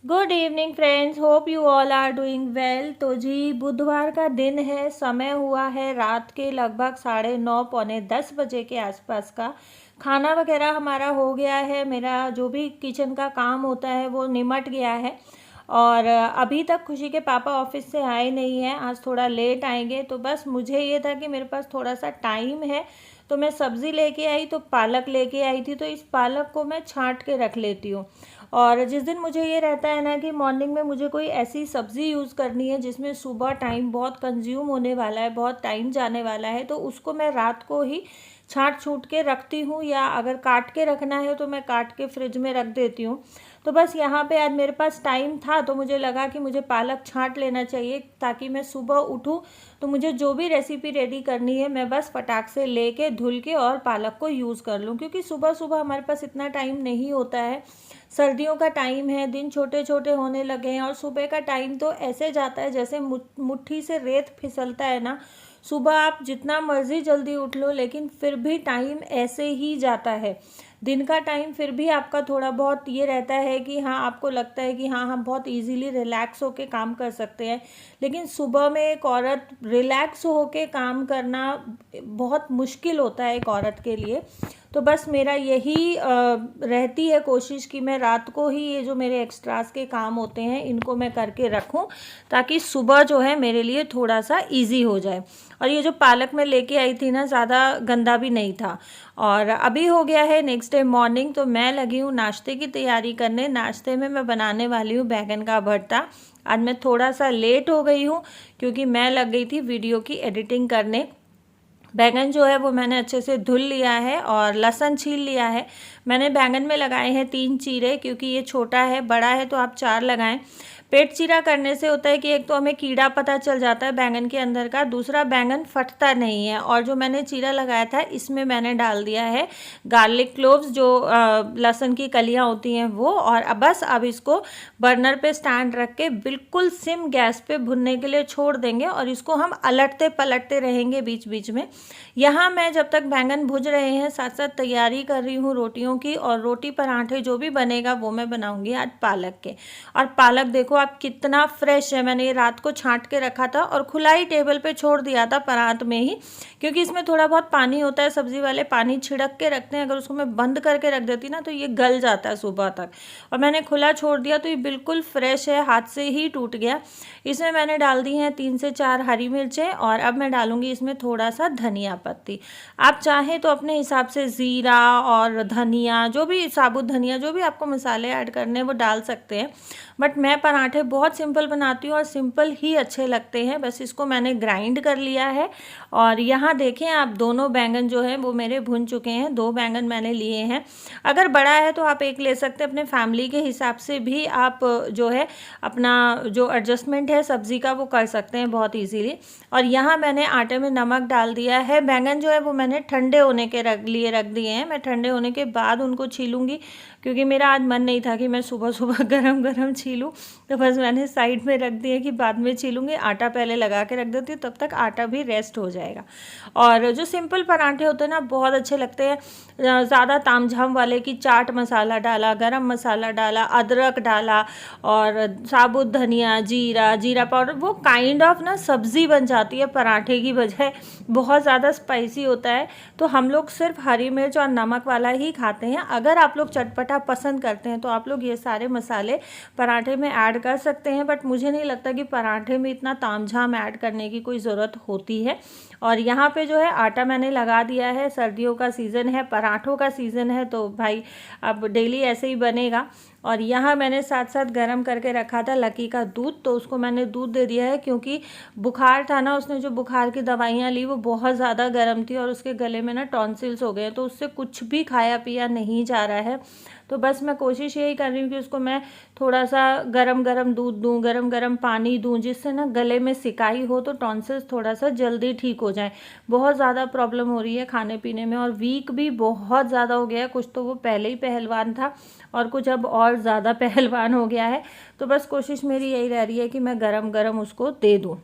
Good evening friends, hope you all are doing well. तो जी बुधवार का दिन है, समय हुआ है रात के लगभग 9:30 पौने 10 बजे के आसपास का। खाना वगैरह हमारा हो गया है, मेरा जो भी किचन का काम होता है वो निमट गया है। और अभी तक खुशी के पापा ऑफिस से आए नहीं हैं, आज थोड़ा लेट आएंगे। तो बस मुझे ये था कि मेरे पास थोड़ा सा टाइम है, तो मैं सब्ज़ी लेके आई, तो पालक लेके आई थी, तो इस पालक को मैं छांट के रख लेती हूँ। और जिस दिन मुझे ये रहता है ना कि मॉर्निंग में मुझे कोई ऐसी सब्ज़ी यूज़ करनी है जिसमें सुबह टाइम बहुत कंज्यूम होने वाला है, बहुत टाइम जाने वाला है, तो उसको मैं रात को ही छाँट छूट के रखती हूँ, या अगर काट के रखना है तो मैं काट के फ्रिज में रख देती हूँ। तो बस यहाँ पे आज मेरे पास टाइम था, तो मुझे लगा कि मुझे पालक छाँट लेना चाहिए ताकि मैं सुबह उठूँ तो मुझे जो भी रेसिपी रेडी करनी है मैं बस फटाक से लेके धुल के और पालक को यूज़ कर लूँ, क्योंकि सुबह सुबह हमारे पास इतना टाइम नहीं होता है। सर्दियों का टाइम है, दिन छोटे छोटे होने लगे हैं, और सुबह का टाइम तो ऐसे जाता है जैसे मुट्ठी से रेत फिसलता है ना। सुबह आप जितना मर्जी जल्दी उठ लो लेकिन फिर भी टाइम ऐसे ही जाता है। दिन का टाइम फिर भी आपका थोड़ा बहुत ये रहता है कि हाँ, आपको लगता है कि हाँ हम बहुत इजीली रिलैक्स होके काम कर सकते हैं, लेकिन सुबह में एक औरत रिलैक्स होके काम करना बहुत मुश्किल होता है एक औरत के लिए। तो बस मेरा यही रहती है कोशिश कि मैं रात को ही ये जो मेरे एक्स्ट्रास के काम होते हैं इनको मैं करके रखूं, ताकि सुबह जो है मेरे लिए थोड़ा सा इजी हो जाए। और ये जो पालक मैं लेके आई थी ना, ज़्यादा गंदा भी नहीं था। और अभी हो गया है नेक्स्ट डे मॉर्निंग, तो मैं लगी हूँ नाश्ते की तैयारी करने। नाश्ते में मैं बनाने वाली हूँ बैंगन का भरता। आज मैं थोड़ा सा लेट हो गई हूँ क्योंकि मैं लग गई थी वीडियो की एडिटिंग करने। बैंगन जो है वो मैंने अच्छे से धुल लिया है और लहसुन छील लिया है। मैंने बैंगन में लगाए हैं 3 चीरे, क्योंकि ये छोटा है, बड़ा है तो आप 4 लगाएं। पेट चीरा करने से होता है कि एक तो हमें कीड़ा पता चल जाता है बैंगन के अंदर का, दूसरा बैंगन फटता नहीं है। और जो मैंने चीरा लगाया था इसमें मैंने डाल दिया है गार्लिक क्लोव्स, जो लहसुन की कलियां होती हैं वो। और अब इसको बर्नर पे स्टैंड रख के बिल्कुल सिम गैस पे भुनने के लिए छोड़ देंगे, और इसको हम अलटते पलटते रहेंगे बीच बीच में। यहाँ मैं जब तक बैंगन भुज रहे हैं साथ साथ तैयारी कर रही हूँ रोटियों की, और रोटी पराठे जो भी बनेगा वो मैं बनाऊंगी आज पालक के। और पालक देखो आप कितना फ्रेश है, मैंने ये रात को छांट के रखा था और खुला ही टेबल पे छोड़ दिया था परात में ही, क्योंकि इसमें थोड़ा बहुत पानी होता है, सब्जी वाले पानी छिड़क के रखते हैं, अगर उसको मैं बंद करके रख देती ना तो ये गल जाता है सुबह तक। और मैंने खुला छोड़ दिया तो ये बिल्कुल फ्रेश है, हाथ से ही टूट गया। इसमें मैंने डाल दी हैं 3 से 4 हरी मिर्चें, और अब मैं डालूंगी इसमें थोड़ा सा धनिया पत्ती। आप चाहें तो अपने हिसाब से ज़ीरा और धनिया, जो भी साबुत धनिया, जो भी आपको मसाले ऐड करने हैं वो डाल सकते हैं। बट मैं पराठे बहुत सिंपल बनाती हूँ और सिंपल ही अच्छे लगते हैं। बस इसको मैंने ग्राइंड कर लिया है। और यहाँ देखें आप, दोनों बैंगन जो है वो मेरे भुन चुके हैं। 2 बैंगन मैंने लिए हैं। अगर बड़ा है तो आप एक ले सकते हैं, अपने फैमिली के हिसाब से भी आप जो है अपना जो एडजस्टमेंट है सब्ज़ी का वो कर सकते हैं बहुत इजीली। और यहाँ मैंने आटे में नमक डाल दिया है। बैंगन जो है वो मैंने ठंडे होने के रख दिए हैं। मैं ठंडे होने के बाद उनको छीलूँगी, क्योंकि मेरा आज मन नहीं था कि मैं सुबह सुबह गरम गरम छीलूँ, तो बस मैंने साइड में रख दिए कि बाद में छीलूँगी। आटा पहले लगा के रख देती हूँ, तब तक आटा भी रेस्ट हो जाएगा। और जो सिंपल पराठे होते हैं ना बहुत अच्छे लगते हैं, ज़्यादा तामझाम वाले कि चाट मसाला डाला, गरम मसाला डाला, अदरक डाला और साबुत धनिया, जीरा पाउडर, वो काइंड ऑफ ना सब्ज़ी बन जाती है पराठे की बजाय। बहुत ज़्यादा स्पाइसी होता है, तो हम लोग सिर्फ हरी मिर्च और नमक वाला ही खाते हैं। अगर आप लोग चटपटा पसंद करते हैं तो आप लोग ये सारे मसाले पराठे में ऐड कर सकते हैं, बट मुझे नहीं लगता कि पराठे में इतना तामझाम ऐड करने की कोई ज़रूरत होती है। और यहाँ पे जो है आटा मैंने लगा दिया है। सर्दियों का सीज़न है, पराठों का सीज़न है, तो भाई अब डेली ऐसे ही बनेगा। और यहाँ मैंने साथ साथ गरम करके रखा था लकी का दूध, तो उसको मैंने दूध दे दिया है, क्योंकि बुखार था ना, उसने जो बुखार की दवाइयाँ ली वो बहुत ज़्यादा गर्म थी और उसके गले में ना टॉन्सिल्स हो गए, तो उससे कुछ भी खाया पिया नहीं जा रहा है। तो बस मैं कोशिश यही कर रही हूँ कि उसको मैं थोड़ा सा गरम गरम दूध दूँ, गरम गरम पानी दूँ, जिससे ना गले में सिकाई हो तो टॉन्सिल्स थोड़ा सा जल्दी ठीक हो जाए। बहुत ज़्यादा प्रॉब्लम हो रही है खाने पीने में, और वीक भी बहुत ज़्यादा हो गया है। कुछ तो वो पहले ही पहलवान था और कुछ अब और ज़्यादा पहलवान हो गया है। तो बस कोशिश मेरी यही रह रही है कि मैं गरम गरम उसको दे दूँ।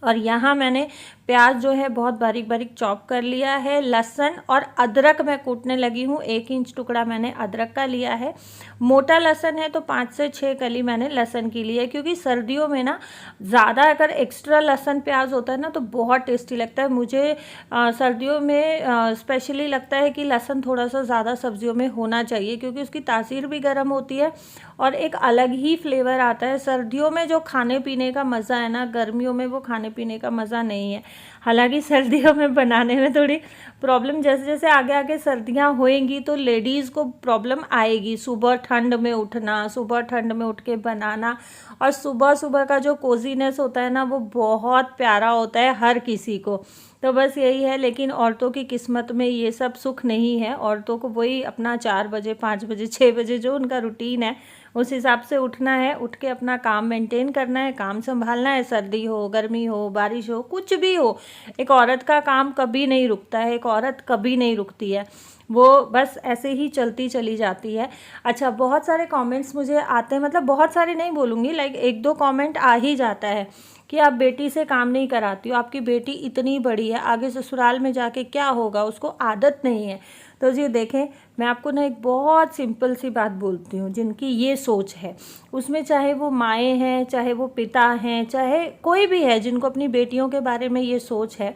और यहाँ मैंने प्याज जो है बहुत बारीक बारीक चॉप कर लिया है। लहसुन और अदरक मैं कूटने लगी हूँ। 1 इंच टुकड़ा मैंने अदरक का लिया है। मोटा लहसुन है तो 5 से 6 कली मैंने लहसुन की ली है, क्योंकि सर्दियों में ना ज़्यादा अगर एक्स्ट्रा लहसुन प्याज होता है ना तो बहुत टेस्टी लगता है। मुझे सर्दियों में स्पेशली लगता है कि लहसुन थोड़ा सा ज़्यादा सब्जियों में होना चाहिए, क्योंकि उसकी तासीर भी गर्म होती है और एक अलग ही फ्लेवर आता है। सर्दियों में जो खाने पीने का मज़ा है ना, गर्मियों में वो खाने पीने का मज़ा नहीं है। हालांकि सर्दियों में बनाने में थोड़ी प्रॉब्लम, जैसे जैसे आगे आगे सर्दियां होएंगी तो लेडीज़ को प्रॉब्लम आएगी। सुबह ठंड में उठना, सुबह ठंड में उठ के बनाना, और सुबह सुबह का जो कोजीनेस होता है ना वो बहुत प्यारा होता है हर किसी को। तो बस यही है, लेकिन औरतों की किस्मत में ये सब सुख नहीं है। औरतों को वही अपना 4 बजे 5 बजे 6 बजे जो उनका रूटीन है उस हिसाब से उठना है, उठ के अपना काम मेंटेन करना है, काम संभालना है। सर्दी हो, गर्मी हो, बारिश हो, कुछ भी हो, एक औरत का काम कभी नहीं रुकता है। एक औरत कभी नहीं रुकती है, वो बस ऐसे ही चलती चली जाती है। अच्छा, बहुत सारे कमेंट्स मुझे आते हैं, मतलब बहुत सारे नहीं बोलूँगी, लाइक 1-2 कमेंट आ ही जाता है कि आप बेटी से काम नहीं कराती हो, आपकी बेटी इतनी बड़ी है, आगे ससुराल में जाके क्या होगा, उसको आदत नहीं है। तो जी देखें, मैं आपको ना एक बहुत सिंपल सी बात बोलती हूँ। जिनकी ये सोच है, उसमें चाहे वो माएँ हैं, चाहे वो पिता हैं, चाहे कोई भी है, जिनको अपनी बेटियों के बारे में ये सोच है,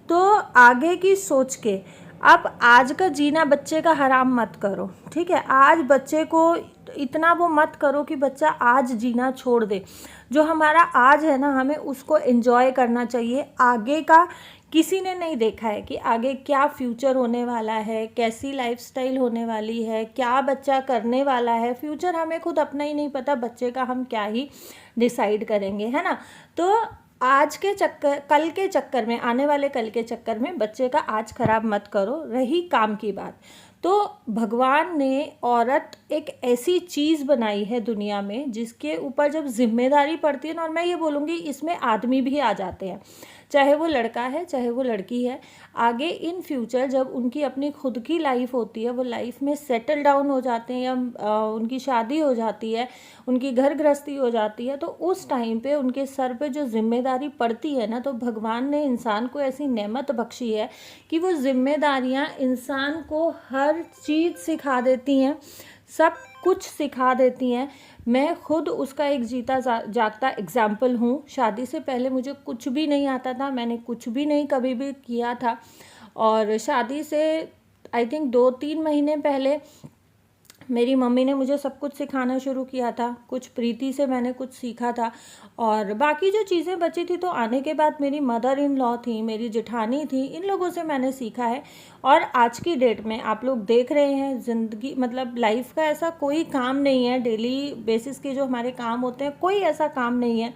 तो आगे की सोच के आप आज का जीना बच्चे का हराम मत करो, ठीक है। आज बच्चे को इतना वो मत करो कि बच्चा आज जीना छोड़ दे। जो हमारा आज है ना, हमें उसको एंजॉय करना चाहिए। आगे का किसी ने नहीं देखा है कि आगे क्या फ्यूचर होने वाला है, कैसी लाइफस्टाइल होने वाली है, क्या बच्चा करने वाला है। फ्यूचर हमें खुद अपना ही नहीं पता, बच्चे का हम क्या ही डिसाइड करेंगे, है ना। तो आज के चक्कर, कल के चक्कर में, आने वाले कल के चक्कर में बच्चे का आज खराब मत करो। रही काम की बात, तो भगवान ने औरत एक ऐसी चीज़ बनाई है दुनिया में जिसके ऊपर जब जिम्मेदारी पड़ती है ना, और मैं ये बोलूँगी इसमें आदमी भी आ जाते हैं, चाहे वो लड़का है चाहे वो लड़की है। आगे इन फ्यूचर जब उनकी अपनी खुद की लाइफ होती है, वो लाइफ में सेटल डाउन हो जाते हैं, या उनकी शादी हो जाती है, उनकी घर गृहस्थी हो जाती है, तो उस टाइम पे उनके सर पे जो जिम्मेदारी पड़ती है ना, तो भगवान ने इंसान को ऐसी नेमत बख्शी है कि वो जिम्मेदारियां इंसान को हर चीज़ सिखा देती हैं, सब कुछ सिखा देती हैं। मैं खुद उसका एक जीता जागता एग्जाम्पल हूँ। शादी से पहले मुझे कुछ भी नहीं आता था, मैंने कुछ भी नहीं कभी भी किया था, और शादी से आई थिंक 2-3 महीने पहले मेरी मम्मी ने मुझे सब कुछ सिखाना शुरू किया था। कुछ प्रीति से मैंने कुछ सीखा था, और बाकी जो चीज़ें बची थी तो आने के बाद मेरी मदर इन लॉ थी, मेरी जेठानी थी, इन लोगों से मैंने सीखा है। और आज की डेट में आप लोग देख रहे हैं, ज़िंदगी मतलब लाइफ का ऐसा कोई काम नहीं है, डेली बेसिस के जो हमारे काम होते हैं, कोई ऐसा काम नहीं है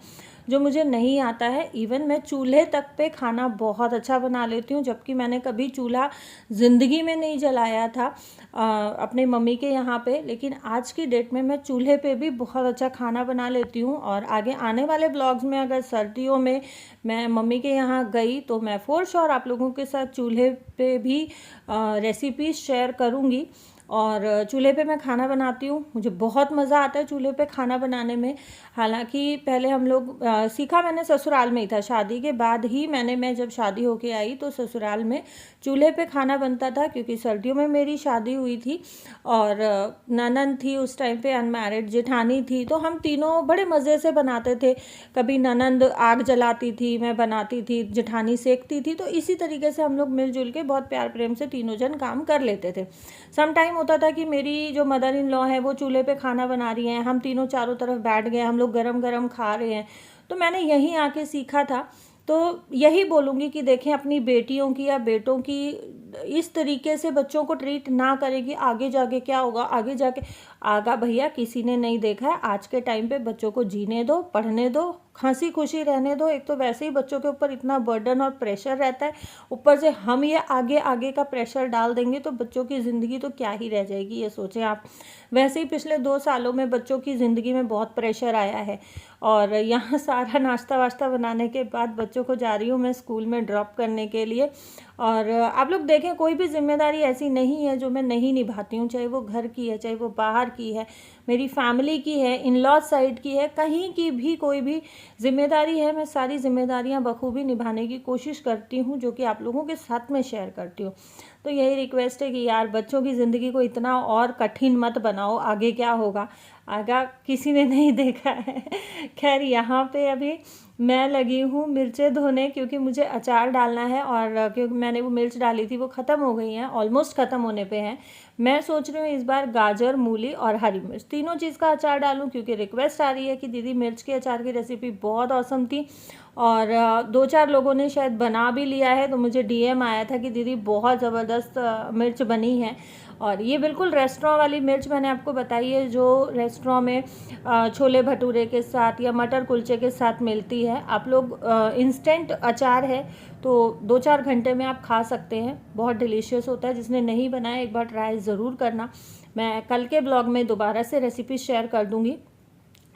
जो मुझे नहीं आता है। इवन मैं चूल्हे तक पे खाना बहुत अच्छा बना लेती हूँ, जबकि मैंने कभी चूल्हा ज़िंदगी में नहीं जलाया था अपने मम्मी के यहाँ पे। लेकिन आज की डेट में मैं चूल्हे पे भी बहुत अच्छा खाना बना लेती हूँ। और आगे आने वाले ब्लॉग्स में अगर सर्दियों में मैं मम्मी के यहाँ गई तो मैं फॉर श्योर आप लोगों के साथ चूल्हे पे भी रेसिपीज़ शेयर करूँगी। और चूल्हे पे मैं खाना बनाती हूँ, मुझे बहुत मज़ा आता है चूल्हे पे खाना बनाने में। हालांकि पहले हम लोग सीखा मैंने ससुराल में ही था, शादी के बाद ही मैं जब शादी होके आई तो ससुराल में चूल्हे पे खाना बनता था, क्योंकि सर्दियों में मेरी शादी हुई थी और ननद थी उस टाइम पे, अनमैरिड जेठानी थी, तो हम तीनों बड़े मज़े से बनाते थे। कभी ननद आग जलाती थी, मैं बनाती थी, जेठानी सेकती थी, तो इसी तरीके से हम लोग मिलजुल के बहुत प्यार प्रेम से तीनों जन काम कर लेते थे। सम टाइम होता था कि मेरी जो मदर इन लॉ है वो चूल्हे पे खाना बना रही हैं, हम तीनों चारों तरफ बैठ गए, हम लोग गरम गरम खा रहे हैं, तो मैंने यहीं आके सीखा था। तो यही बोलूँगी कि देखें, अपनी बेटियों की या बेटों की इस तरीके से बच्चों को ट्रीट ना करेगी, आगे जाके क्या होगा, आगे जाके आगा भैया किसी ने नहीं देखा है। आज के टाइम पे बच्चों को जीने दो, पढ़ने दो, हंसी खुशी रहने दो। एक तो वैसे ही बच्चों के ऊपर इतना बर्डन और प्रेशर रहता है, ऊपर से हम ये आगे आगे का प्रेशर डाल देंगे तो बच्चों की ज़िंदगी तो क्या ही रह जाएगी, ये सोचें आप। वैसे ही पिछले 2 सालों में बच्चों की ज़िंदगी में बहुत प्रेशर आया है, और यहाँ सारा नाश्ता वाश्ता बनाने के बाद बच्चों को जा रही हूँ मैं स्कूल में ड्रॉप करने के लिए। और आप लोग देखें कोई भी जिम्मेदारी ऐसी नहीं है जो मैं नहीं निभाती हूँ, चाहे वो घर की है, चाहे वो बाहर की है, मेरी फैमिली की है, इन लॉ साइड की है, कहीं की भी कोई भी जिम्मेदारी है, मैं सारी जिम्मेदारियाँ बखूबी निभाने की कोशिश करती हूँ, जो कि आप लोगों के साथ में शेयर करती हूँ। तो यही रिक्वेस्ट है कि यार बच्चों की ज़िंदगी को इतना और कठिन मत बनाओ, आगे क्या होगा आगे किसी ने नहीं देखा है। खैर यहाँ पे अभी मैं लगी हूँ मिर्चें धोने, क्योंकि मुझे अचार डालना है, और क्योंकि मैंने वो मिर्च डाली थी वो ख़त्म हो गई हैं, ऑलमोस्ट ख़त्म होने पे हैं। मैं सोच रही हूँ इस बार गाजर, मूली और हरी मिर्च तीनों चीज़ का अचार डालूँ, क्योंकि रिक्वेस्ट आ रही है कि दीदी मिर्च के अचार की रेसिपी बहुत औसम थी, और 2-4 लोगों ने शायद बना भी लिया है, तो मुझे डीएम आया था कि दीदी बहुत ज़बरदस्त मिर्च बनी है। और ये बिल्कुल रेस्टोरेंट वाली मिर्च मैंने आपको बताई है, जो रेस्टोरेंट में छोले भटूरे के साथ या मटर कुलचे के साथ मिलती है। आप लोग इंस्टेंट अचार है, तो 2-4 घंटे में आप खा सकते हैं, बहुत डिलीशियस होता है। जिसने नहीं बनाया एक बार ट्राई ज़रूर करना। मैं कल के ब्लॉग में दोबारा से रेसिपी शेयर कर दूँगी।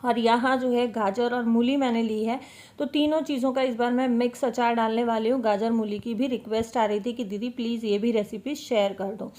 और यहाँ जो है गाजर और मूली मैंने ली है, तो तीनों चीज़ों का इस बार मैं मिक्स अचार डालने वाली हूँ। गाजर मूली की भी रिक्वेस्ट आ रही थी कि दीदी प्लीज़ ये भी रेसिपी शेयर कर दो।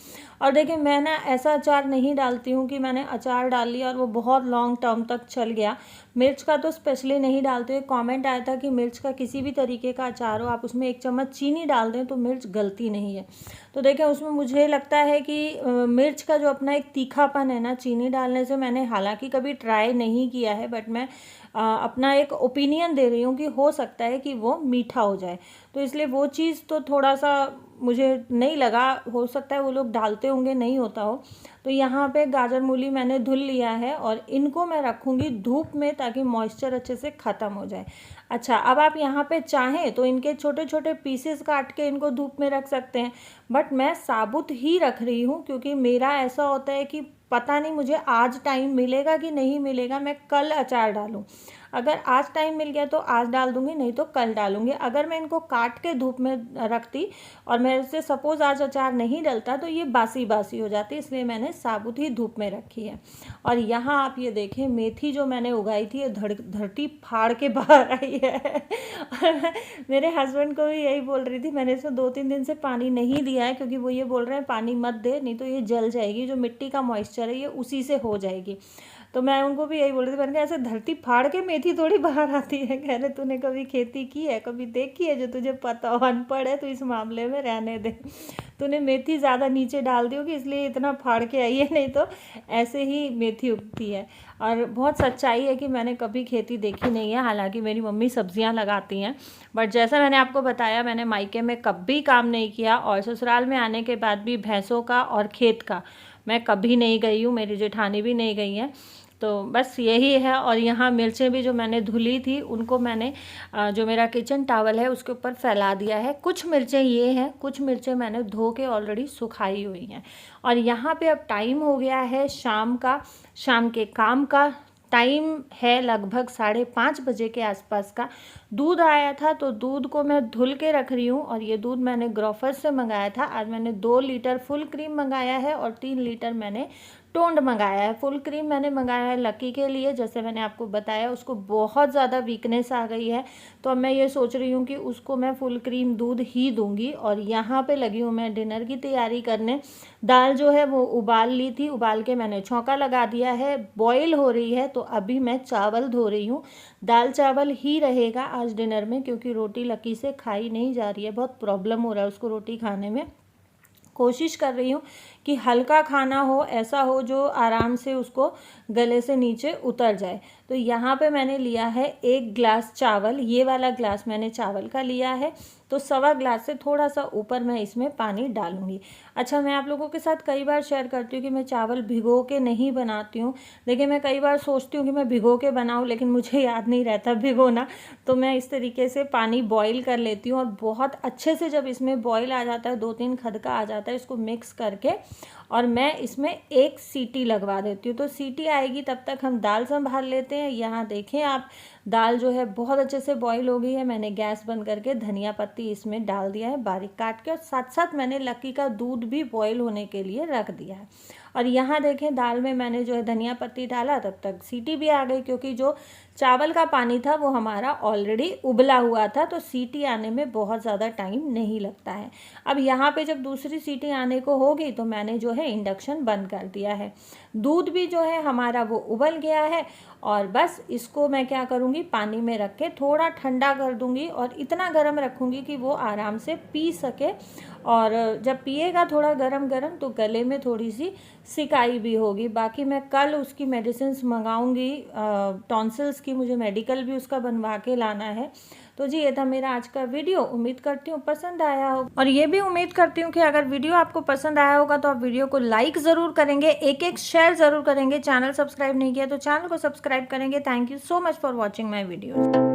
और देखिए मैं ना ऐसा अचार नहीं डालती हूँ कि मैंने अचार डाल लिया और वो बहुत लॉन्ग टर्म तक चल गया। मिर्च का तो स्पेशली नहीं डालते। कमेंट आया था कि मिर्च का किसी भी तरीके का अचार हो, आप उसमें 1 चम्मच चीनी डाल दें तो मिर्च गलती नहीं है। तो देखें उसमें मुझे लगता है कि मिर्च का जो अपना एक तीखापन है ना, चीनी डालने से, मैंने हालांकि कभी ट्राई नहीं किया है, बट मैं अपना एक ओपिनियन दे रही हूँ कि हो सकता है कि वो मीठा हो जाए। तो इसलिए वो चीज़ तो थोड़ा सा मुझे नहीं लगा, हो सकता है वो लोग डालते होंगे नहीं होता हो। तो यहाँ पे गाजर मूली मैंने धुल लिया है और इनको मैं रखूँगी धूप में, ताकि मॉइस्चर अच्छे से ख़त्म हो जाए। अच्छा, अब आप यहाँ पे चाहें तो इनके छोटे छोटे पीसेस काट के इनको धूप में रख सकते हैं, बट मैं साबुत ही रख रही हूँ, क्योंकि मेरा ऐसा होता है कि पता नहीं मुझे आज टाइम मिलेगा कि नहीं मिलेगा, मैं कल अचार डालूँ। अगर आज टाइम मिल गया तो आज डाल दूँगी, नहीं तो कल डालूँगी। अगर मैं इनको काट के धूप में रखती और मेरे से सपोज़ आज अचार नहीं डलता, तो ये बासी बासी हो जाती, इसलिए मैंने साबुत ही धूप में रखी है। और यहाँ आप ये देखें मेथी जो मैंने उगाई थी, ये धरती फाड़ के बाहर आई है। और मेरे हस्बैंड को भी यही बोल रही थी, मैंने इसमें 2-3 दिन से पानी नहीं दिया है, क्योंकि वो ये बोल रहे हैं पानी मत दे, नहीं तो ये जल जाएगी, जो मिट्टी का मॉइस्चर है ये उसी से हो जाएगी। तो मैं उनको भी यही बोल रही थी, मैंने कहा ऐसे धरती फाड़ के मेथी थोड़ी बाहर आती है। कह रहे तूने कभी खेती की है, कभी देखी है जो तुझे पता हो, अनपढ़ है तो इस मामले में रहने दे। तूने मेथी ज़्यादा नीचे डाल दी होगी इसलिए इतना फाड़ के आई है, नहीं तो ऐसे ही मेथी उगती है। और बहुत सच्चाई है कि मैंने कभी खेती देखी नहीं है, हालांकि मेरी मम्मी सब्जियां लगाती हैं, बट जैसा मैंने आपको बताया मैंने मायके में कभी काम नहीं किया, और ससुराल में आने के बाद भी भैंसों का और खेत का मैं कभी नहीं गई हूँ, मेरी जेठानी भी नहीं गई हैं। तो बस यही है। और यहाँ मिर्चें भी जो मैंने धुली थी उनको मैंने जो मेरा किचन टॉवल है उसके ऊपर फैला दिया है। कुछ मिर्चें ये हैं, कुछ मिर्चें मैंने धो के ऑलरेडी सुखाई हुई हैं। और यहाँ पे अब टाइम हो गया है शाम का, शाम के काम का टाइम है लगभग 5:30 बजे के आसपास का। दूध आया था तो दूध को मैं धुल के रख रही हूँ, और ये दूध मैंने ग्रोफर्स से मंगाया था। आज मैंने 2 लीटर फुल क्रीम मंगाया है और 3 लीटर मैंने टोंड मंगाया है। फुल क्रीम मैंने मंगाया है लकी के लिए, जैसे मैंने आपको बताया उसको बहुत ज़्यादा वीकनेस आ गई है, तो अब मैं ये सोच रही हूँ कि उसको मैं फुल क्रीम दूध ही दूंगी। और यहाँ पे लगी हूँ मैं डिनर की तैयारी करने। दाल जो है वो उबाल ली थी, उबाल के मैंने छौंका लगा दिया है, बॉईल हो रही है, तो अभी मैं चावल धो रही हूँ। दाल चावल ही रहेगा आज डिनर में, क्योंकि रोटी लकी से खाई नहीं जा रही है, बहुत प्रॉब्लम हो रहा है उसको रोटी खाने में। कोशिश कर रही हूँ कि हल्का खाना हो, ऐसा हो जो आराम से उसको गले से नीचे उतर जाए। तो यहाँ पे मैंने लिया है 1 गिलास चावल, ये वाला ग्लास मैंने चावल का लिया है, तो 1.25 गिलास से थोड़ा सा ऊपर मैं इसमें पानी डालूंगी। अच्छा, मैं आप लोगों के साथ कई बार शेयर करती हूँ कि मैं चावल भिगो के नहीं बनाती हूँ। देखिए मैं कई बार सोचती हूँ कि मैं भिगो के बनाऊँ, लेकिन मुझे याद नहीं रहता भिगोना, तो मैं इस तरीके से पानी बॉईल कर लेती हूँ। और बहुत अच्छे से जब इसमें बॉईल आ जाता है, 2-3 खदका आ जाता है, इसको मिक्स करके और मैं इसमें एक सीटी लगवा देती हूँ। तो सीटी आएगी तब तक हम दाल संभाल लेते हैं। यहाँ देखें आप, दाल जो है बहुत अच्छे से बॉईल हो गई है। मैंने गैस बंद करके धनिया पत्ती इसमें डाल दिया है बारीक काट के, और साथ साथ मैंने लक्की का दूध भी बॉईल होने के लिए रख दिया है। और यहाँ देखें दाल में मैंने जो है धनिया पत्ती डाला, तब तक सीटी भी आ गई, क्योंकि जो चावल का पानी था वो हमारा ऑलरेडी उबला हुआ था, तो सीटी आने में बहुत ज़्यादा टाइम नहीं लगता है। अब यहाँ पे जब दूसरी सीटी आने को होगी तो मैंने जो है इंडक्शन बंद कर दिया है। दूध भी जो है हमारा वो उबल गया है, और बस इसको मैं क्या करूँगी, पानी में रख के थोड़ा ठंडा कर दूँगी, और इतना गर्म रखूँगी कि वो आराम से पी सके। और जब पिएगा थोड़ा गरम गरम तो गले में थोड़ी सी सिकाई भी होगी। बाकी मैं कल उसकी मेडिसिन मंगाऊंगी, टॉन्सिल्स की, मुझे मेडिकल भी उसका बनवा के लाना है। तो जी ये था मेरा आज का वीडियो, उम्मीद करती हूँ पसंद आया हो, और ये भी उम्मीद करती हूँ कि अगर वीडियो आपको पसंद आया होगा तो आप वीडियो को लाइक ज़रूर करेंगे, एक शेयर ज़रूर करेंगे। चैनल सब्सक्राइब नहीं किया तो चैनल को सब्सक्राइब करेंगे। Thank you so much for watching my video.